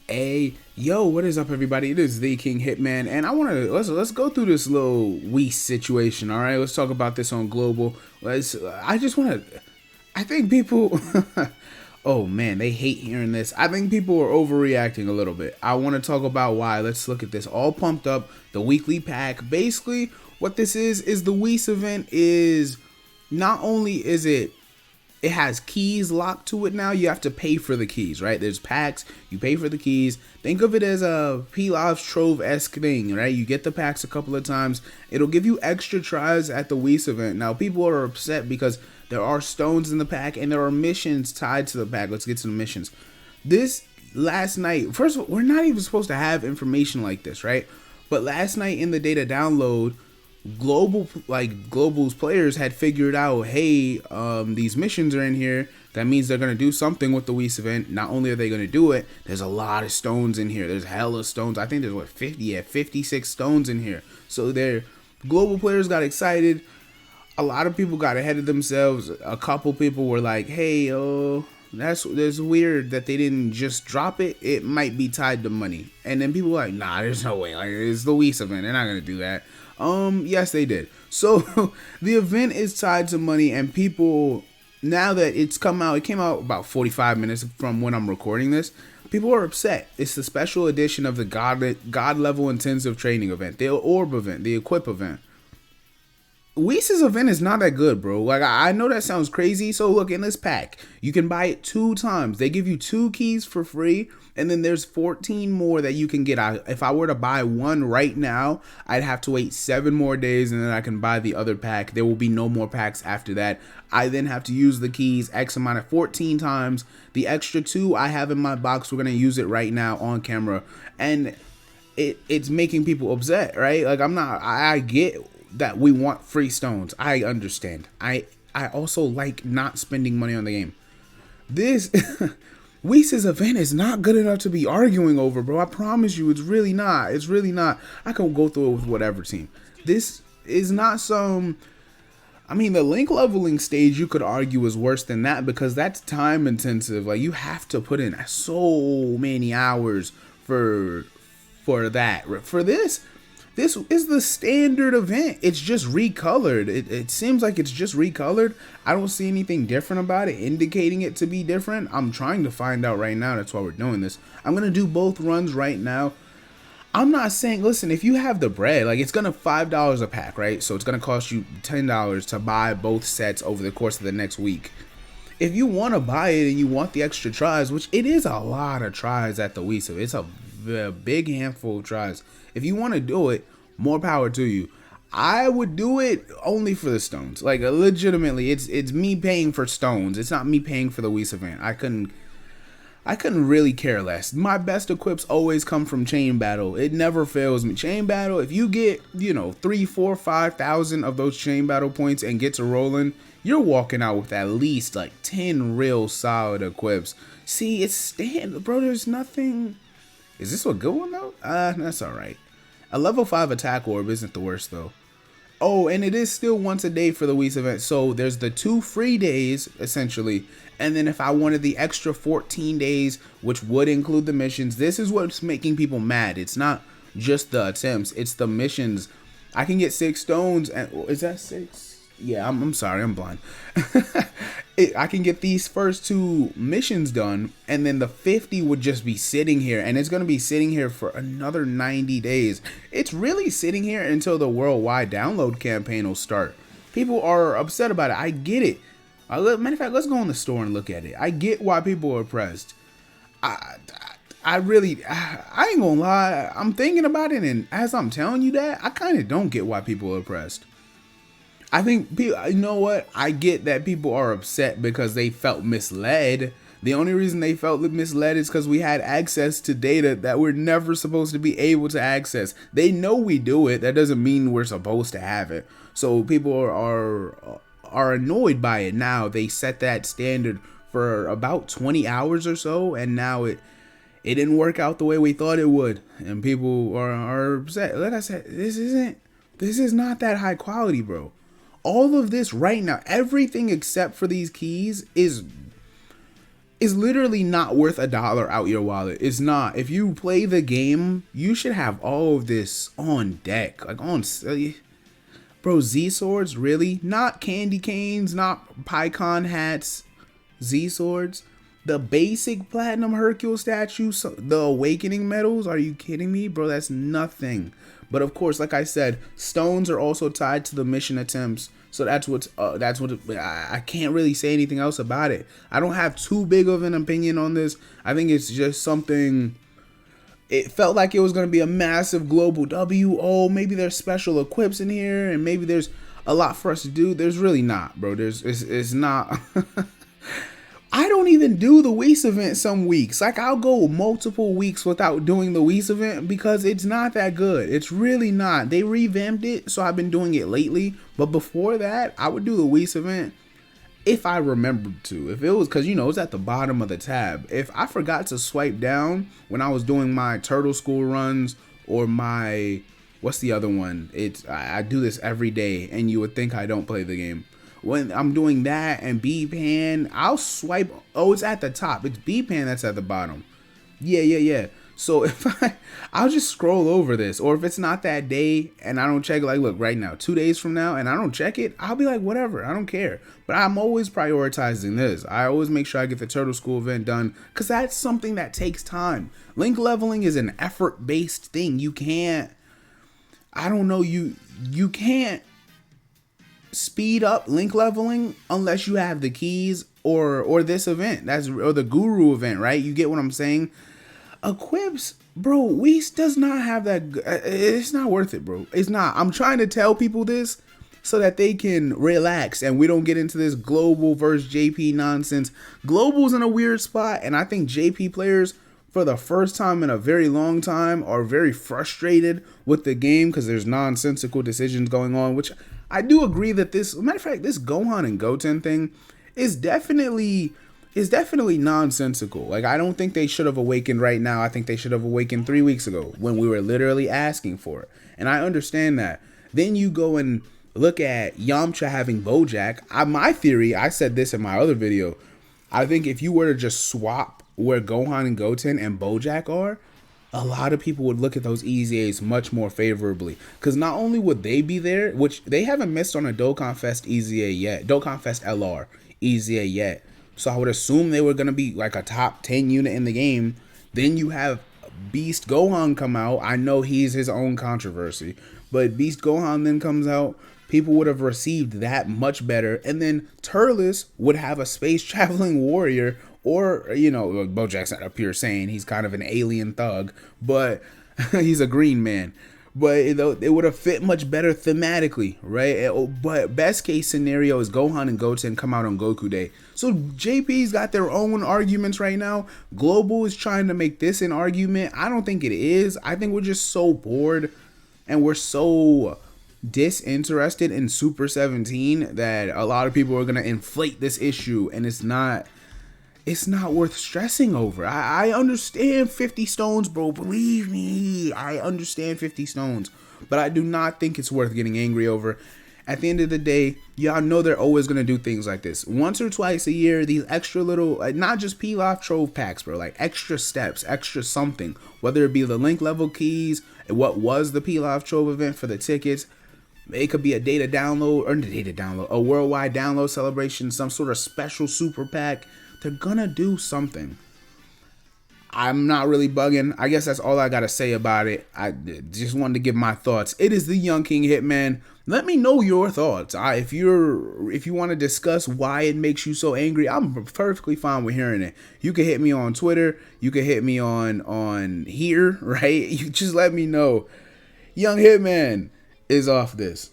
Hey, yo, what is up, everybody? It is the King Hitman, and I want to let's go through this little Whis situation. All right, let's talk about this on global. I just want to. I think people. Oh man, they hate hearing this. I think people are overreacting a little bit. I want to talk about why. Let's look at this. All pumped up. The weekly pack. Basically, what this is the Whis event is. Not only is it has keys locked to it now. You have to pay for the keys, right? There's packs. You pay for the keys. Think of it as a Pilav's Trove-esque thing, right? You get the packs a couple of times. It'll give you extra tries at the Whis event. Now, people are upset because there are stones in the pack and there are missions tied to the pack. Let's get to the missions. This last night, first of all, we're not even supposed to have information like this, right? But last night in the data download, global's players had figured out, hey, these missions are in here. That means they're gonna do something with the Whis event. Not only are they gonna do it, there's a lot of stones in here. There's hella stones. I think there's 56 stones in here. So their global players got excited. A lot of people got ahead of themselves. A couple people were like, hey, that's weird that they didn't just drop it. It might be tied to money. And then people were like, nah, there's no way. Like, it's the Whis event. They're not gonna do that. Yes, they did. So the event is tied to money, and people, now that it came out about 45 minutes from when I'm recording this. People are upset. It's the special edition of the God level intensive training event, the Orb event, the Equip event. Whis' event is not that good, bro. Like, I know that sounds crazy. So look, in this pack, you can buy it 2 times. They give you 2 keys for free, and then there's 14 more that you can get. If I were to buy one right now, I'd have to wait 7 more days, and then I can buy the other pack. There will be no more packs after that. I then have to use the keys X amount of 14 times. The extra 2 I have in my box, we're going to use it right now on camera. And it's making people upset, right? Like, I get that we want free stones. I understand. I also like not spending money on the game. This Whis' event is not good enough to be arguing over, bro. I promise you, it's really not. It's really not. I can go through it with whatever team. This is not some. I mean, the link leveling stage you could argue is worse than that because that's time intensive. Like, you have to put in so many hours for that. For this is the standard event. It's just recolored. It seems like it's just recolored. I don't see anything different about it, indicating it to be different. I'm trying to find out right now. That's why we're doing this. I'm going to do both runs right now. I'm not saying, listen, if you have the bread, like, it's going to $5 a pack, right? So it's going to cost you $10 to buy both sets over the course of the next week. If you want to buy it and you want the extra tries, which it is a lot of tries at the Whis, so it's a big handful of tries. If you want to do it, more power to you. I would do it only for the stones. Like, legitimately, it's me paying for stones. It's not me paying for the Whis event. I couldn't really care less. My best equips always come from chain battle. It never fails me. Chain battle, if you get, 3, 4, 5,000 of those chain battle points and get to rolling, you're walking out with at least like 10 real solid equips. See, it's standard, bro. There's nothing. Is this a good one though? That's all right. A level 5 attack orb isn't the worst though. Oh, and it is still once a day for the Whis event. So there's the 2 free days essentially. And then if I wanted the extra 14 days, which would include the missions, this is what's making people mad. It's not just the attempts, it's the missions. I can get 6 stones and is that 6? Yeah, I'm sorry, I'm blind. I can get these first 2 missions done, and then the 50 would just be sitting here, and it's going to be sitting here for another 90 days. It's really sitting here until the worldwide download campaign will start. People are upset about it. I get it. Matter of fact, let's go in the store and look at it. I get why people are pressed. I really, I ain't gonna lie. I'm thinking about it, and as I'm telling you that, I kind of don't get why people are pressed. I think people, you know what? I get that people are upset because they felt misled. The only reason they felt misled is because we had access to data that we're never supposed to be able to access. They know we do it. That doesn't mean we're supposed to have it. So people are annoyed by it now. They set that standard for about 20 hours or so, and now it didn't work out the way we thought it would, and people are upset. Like I said, this is not that high quality, bro. All of this right now, everything except for these keys is is literally not worth $1 out your wallet. It's not. If you play the game, you should have all of this on deck. Like on, bro, Z swords, really? Not candy canes, not PyCon hats, Z swords. The basic platinum Hercule statue, the awakening medals. Are you kidding me, bro? That's nothing. But of course, like I said, stones are also tied to the mission attempts. So that's what I can't really say anything else about it. I don't have too big of an opinion on this. I think it's just something. It felt like it was going to be a massive global W. Oh, maybe there's special equips in here, and maybe there's a lot for us to do. There's really not, bro. It's not. I don't even do the Whis event some weeks. Like, I'll go multiple weeks without doing the Whis event because it's not that good. It's really not. They revamped it, so I've been doing it lately. But before that, I would do the Whis event if I remembered to. If it was, because, you know, it's at the bottom of the tab. If I forgot to swipe down when I was doing my Turtle School runs or my, what's the other one? I do this every day, and you would think I don't play the game. When I'm doing that and B-Pan, I'll swipe. Oh, it's at the top. It's B-Pan that's at the bottom. Yeah. So if I'll just scroll over this. Or if it's not that day and I don't check it, like, look, right now, 2 days from now, and I don't check it, I'll be like, whatever, I don't care. But I'm always prioritizing this. I always make sure I get the Turtle School event done because that's something that takes time. Link leveling is an effort-based thing. You can't, I don't know, you can't speed up link leveling unless you have the keys or this event, or the guru event, right? You get what I'm saying? Equips, bro, Whis does not have that. It's not worth it, bro. It's not. I'm trying to tell people this so that they can relax and we don't get into this global versus JP nonsense. Global's in a weird spot, and I think JP players for the first time in a very long time are very frustrated with the game because there's nonsensical decisions going on, which I do agree that this, matter of fact, this Gohan and Goten thing is definitely nonsensical. Like, I don't think they should have awakened right now. I think they should have awakened 3 weeks ago when we were literally asking for it. And I understand that. Then you go and look at Yamcha having Bojack. My theory, I said this in my other video, I think if you were to just swap where Gohan and Goten and Bojack are, a lot of people would look at those EZAs much more favorably. Because not only would they be there, which they haven't missed on a Dokkan Fest EZA yet, Dokkan Fest LR EZA yet. So I would assume they were going to be like a top 10 unit in the game. Then you have Beast Gohan come out. I know he's his own controversy. But Beast Gohan then comes out. People would have received that much better. And then Turles would have a space traveling warrior. Or, you know, Bojack's not up here saying he's kind of an alien thug, but he's a green man. But it would have fit much better thematically, right? But best case scenario is Gohan and Goten come out on Goku Day. So JP's got their own arguments right now. Global is trying to make this an argument. I don't think it is. I think we're just so bored and we're so disinterested in Super 17 that a lot of people are going to inflate this issue, and it's not worth stressing over. I understand 50 stones, bro. Believe me, I understand 50 stones. But I do not think it's worth getting angry over. At the end of the day, y'all know they're always going to do things like this. Once or twice a year, these extra little, not just Pilaf Trove packs, bro. Like extra steps, extra something. Whether it be the link level keys, what was the Pilaf Trove event for the tickets. It could be a a worldwide download celebration, some sort of special super pack. They're gonna do something. I'm not really bugging. I guess that's all I gotta say about it. I just wanted to give my thoughts. It is the Young King Hitman. Let me know your thoughts. If you want to discuss why it makes you so angry, I'm perfectly fine with hearing it. You can hit me on Twitter. You can hit me on here, right? You just let me know. Young Hitman is off this.